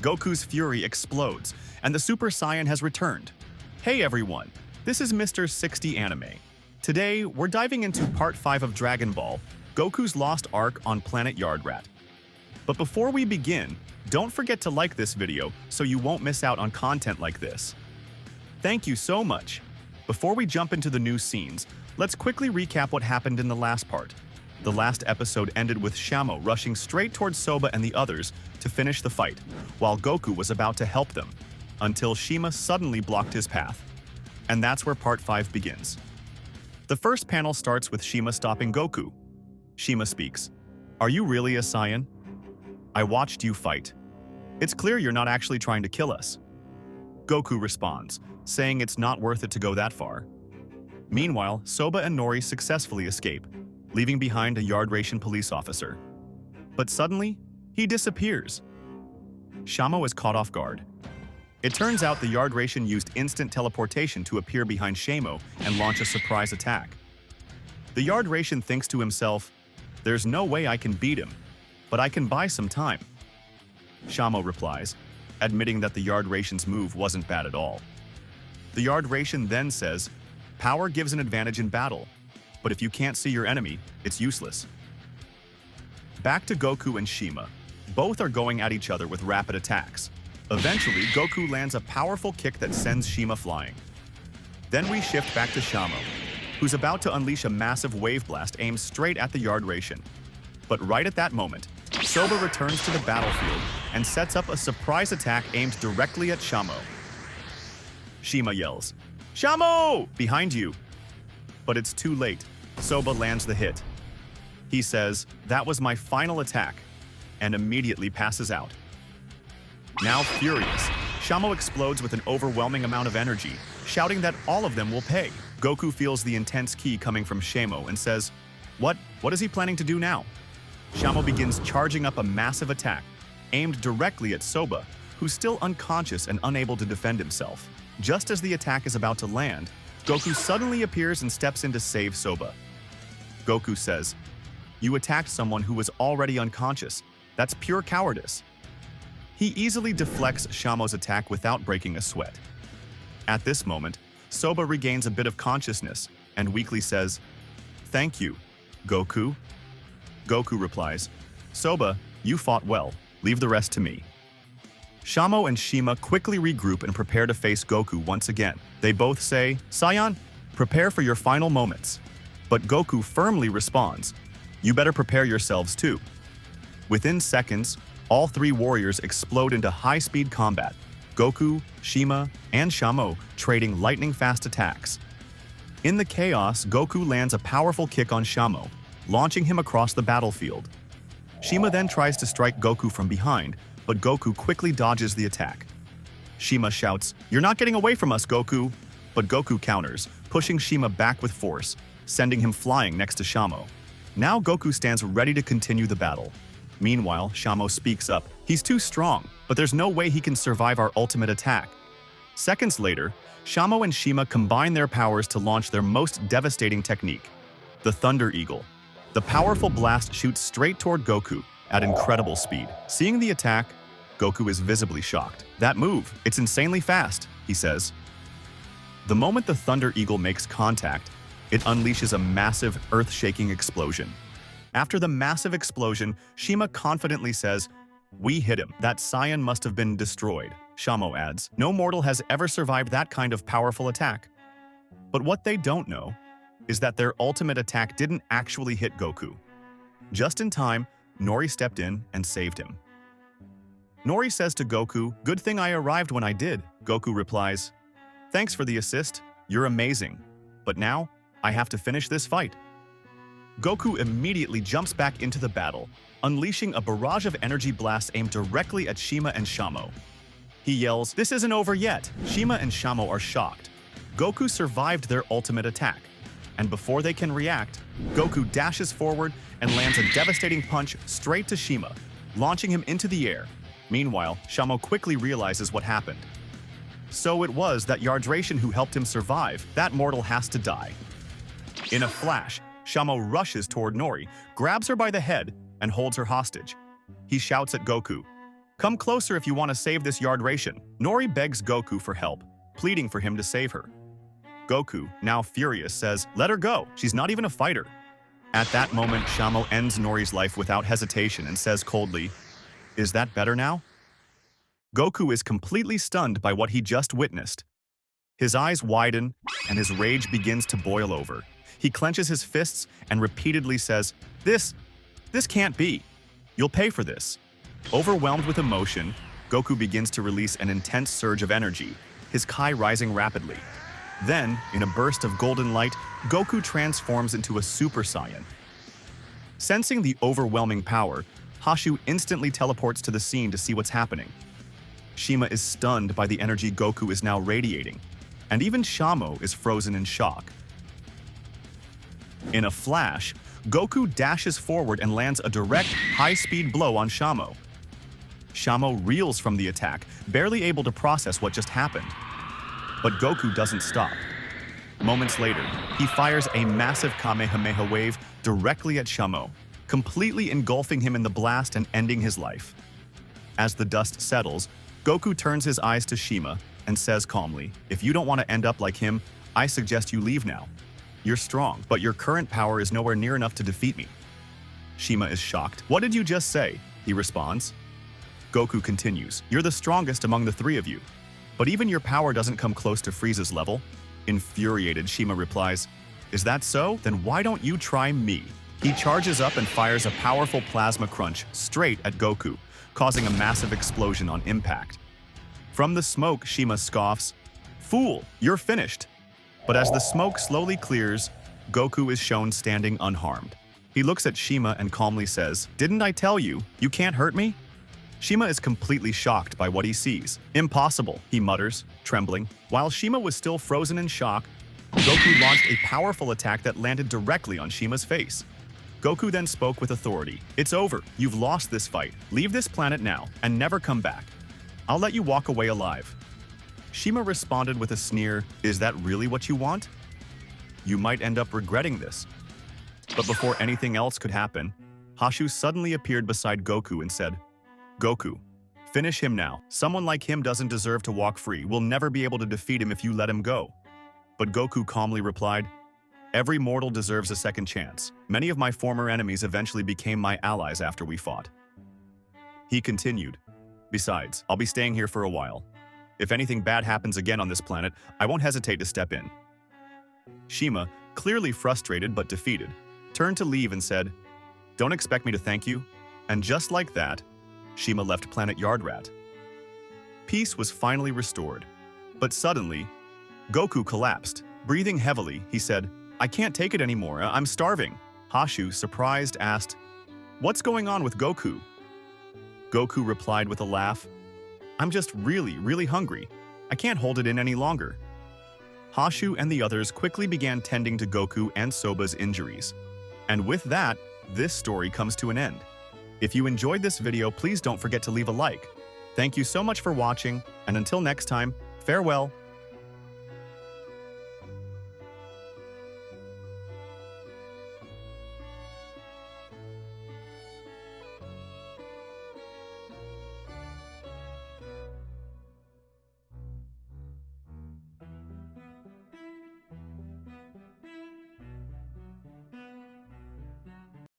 Goku's fury explodes, and the Super Saiyan has returned. Hey everyone, this is Mr. 60 Anime. Today, we're diving into Part 5 of Dragon Ball, Goku's lost arc on Planet Yardrat. But before we begin, don't forget to like this video so you won't miss out on content like this. Thank you so much. Before we jump into the new scenes, let's quickly recap what happened in the last part. The last episode ended with Shamo rushing straight towards Soba and the others to finish the fight, while Goku was about to help them, until Shima suddenly blocked his path. And that's where Part 5 begins. The first panel starts with Shima stopping Goku. Shima speaks, "Are you really a Saiyan? I watched you fight. It's clear you're not actually trying to kill us." Goku responds, saying it's not worth it to go that far. Meanwhile, Soba and Nori successfully escape, leaving behind a Yardration police officer. But suddenly, he disappears. Shamo is caught off guard. It turns out the Yardration used instant teleportation to appear behind Shamo and launch a surprise attack. The Yardration thinks to himself, "There's no way I can beat him, but I can buy some time." Shamo replies, admitting that the Yardration's move wasn't bad at all. The Yardration then says, "Power gives an advantage in battle, but if you can't see your enemy, it's useless." Back to Goku and Shima. Both are going at each other with rapid attacks. Eventually, Goku lands a powerful kick that sends Shima flying. Then we shift back to Shamo, who's about to unleash a massive wave blast aimed straight at the Yardration. But right at that moment, Soba returns to the battlefield and sets up a surprise attack aimed directly at Shamo. Shima yells, "Shamo! Behind you!" But it's too late. Soba lands the hit. He says, "That was my final attack," and immediately passes out. Now furious, Shamo explodes with an overwhelming amount of energy, shouting that all of them will pay. Goku feels the intense ki coming from Shamo and says, What is he planning to do now?" Shamo begins charging up a massive attack, aimed directly at Soba, who's still unconscious and unable to defend himself. Just as the attack is about to land, Goku suddenly appears and steps in to save Soba. Goku says, "You attacked someone who was already unconscious. That's pure cowardice." He easily deflects Shamo's attack without breaking a sweat. At this moment, Soba regains a bit of consciousness, and weakly says, "Thank you, Goku." Goku replies, "Soba, you fought well. Leave the rest to me." Shamo and Shima quickly regroup and prepare to face Goku once again. They both say, "Saiyan, prepare for your final moments." But Goku firmly responds, "You better prepare yourselves too." Within seconds, all three warriors explode into high-speed combat, Goku, Shima, and Shamo trading lightning-fast attacks. In the chaos, Goku lands a powerful kick on Shamo, launching him across the battlefield. Shima then tries to strike Goku from behind, but Goku quickly dodges the attack. Shima shouts, "You're not getting away from us, Goku!" But Goku counters, pushing Shima back with force, sending him flying next to Shamo. Now Goku stands ready to continue the battle. Meanwhile, Shamo speaks up. He's too strong, but there's no way he can survive our ultimate attack. Seconds later, Shamo and Shima combine their powers to launch their most devastating technique, the Thunder Eagle. The powerful blast shoots straight toward Goku at incredible speed. Seeing the attack, Goku is visibly shocked. "That move, it's insanely fast," he says. The moment the Thunder Eagle makes contact, it unleashes a massive, earth-shaking explosion. After the massive explosion, Shima confidently says, "We hit him. That Saiyan must have been destroyed." Shamo adds, "No mortal has ever survived that kind of powerful attack." But what they don't know is that their ultimate attack didn't actually hit Goku. Just in time, Nori stepped in and saved him. Nori says to Goku, "Good thing I arrived when I did." Goku replies, "Thanks for the assist. You're amazing. But now, I have to finish this fight." Goku immediately jumps back into the battle, unleashing a barrage of energy blasts aimed directly at Shima and Shamo. He yells, "This isn't over yet!" Shima and Shamo are shocked. Goku survived their ultimate attack, and before they can react, Goku dashes forward and lands a devastating punch straight to Shima, launching him into the air. Meanwhile, Shamo quickly realizes what happened. So it was that Yardration who helped him survive. That mortal has to die. In a flash, Shamo rushes toward Nori, grabs her by the head, and holds her hostage. He shouts at Goku, Come closer if you want to save this Yardration. Nori begs Goku for help, pleading for him to save her. Goku, now furious, says, "Let her go. She's not even a fighter." At that moment, Shamo ends Nori's life without hesitation and says coldly, "Is that better now?" Goku is completely stunned by what he just witnessed. His eyes widen, and his rage begins to boil over. He clenches his fists and repeatedly says, This can't be. You'll pay for this." Overwhelmed with emotion, Goku begins to release an intense surge of energy, his Kai rising rapidly. Then, in a burst of golden light, Goku transforms into a Super Saiyan. Sensing the overwhelming power, Hashu instantly teleports to the scene to see what's happening. Shima is stunned by the energy Goku is now radiating, and even Shamo is frozen in shock. In a flash, Goku dashes forward and lands a direct, high-speed blow on Shamo. Shamo reels from the attack, barely able to process what just happened. But Goku doesn't stop. Moments later, he fires a massive Kamehameha wave directly at Shamo, completely engulfing him in the blast and ending his life. As the dust settles, Goku turns his eyes to Shima and says calmly, "If you don't want to end up like him, I suggest you leave now. You're strong, but your current power is nowhere near enough to defeat me." Shima is shocked. "What did you just say?" he responds. Goku continues, "You're the strongest among the three of you, but even your power doesn't come close to Frieza's level." Infuriated, Shima replies, "Is that so? Then why don't you try me?" He charges up and fires a powerful plasma crunch straight at Goku, causing a massive explosion on impact. From the smoke, Shima scoffs, "Fool, you're finished." But as the smoke slowly clears, Goku is shown standing unharmed. He looks at Shima and calmly says, "Didn't I tell you, you can't hurt me?" Shima is completely shocked by what he sees. "Impossible," he mutters, trembling. While Shima was still frozen in shock, Goku launched a powerful attack that landed directly on Shima's face. Goku then spoke with authority. "It's over. You've lost this fight. Leave this planet now and never come back. I'll let you walk away alive." Shima responded with a sneer, "Is that really what you want? You might end up regretting this." But before anything else could happen, Hashu suddenly appeared beside Goku and said, "Goku, finish him now. Someone like him doesn't deserve to walk free. We'll never be able to defeat him if you let him go." But Goku calmly replied, "Every mortal deserves a second chance. Many of my former enemies eventually became my allies after we fought." He continued, "Besides, I'll be staying here for a while. If anything bad happens again on this planet, I won't hesitate to step in." Shima, clearly frustrated but defeated, turned to leave and said, "Don't expect me to thank you." And just like that, Shima left Planet Yardrat. Peace was finally restored. But suddenly, Goku collapsed. Breathing heavily, he said, "I can't take it anymore. I'm starving." Hashu, surprised, asked, "What's going on with Goku?" Goku replied with a laugh, "I'm just really hungry. I can't hold it in any longer." Hashu and the others quickly began tending to Goku and Soba's injuries. And with that, this story comes to an end. If you enjoyed this video, please don't forget to leave a like. Thank you so much for watching, and until next time, farewell.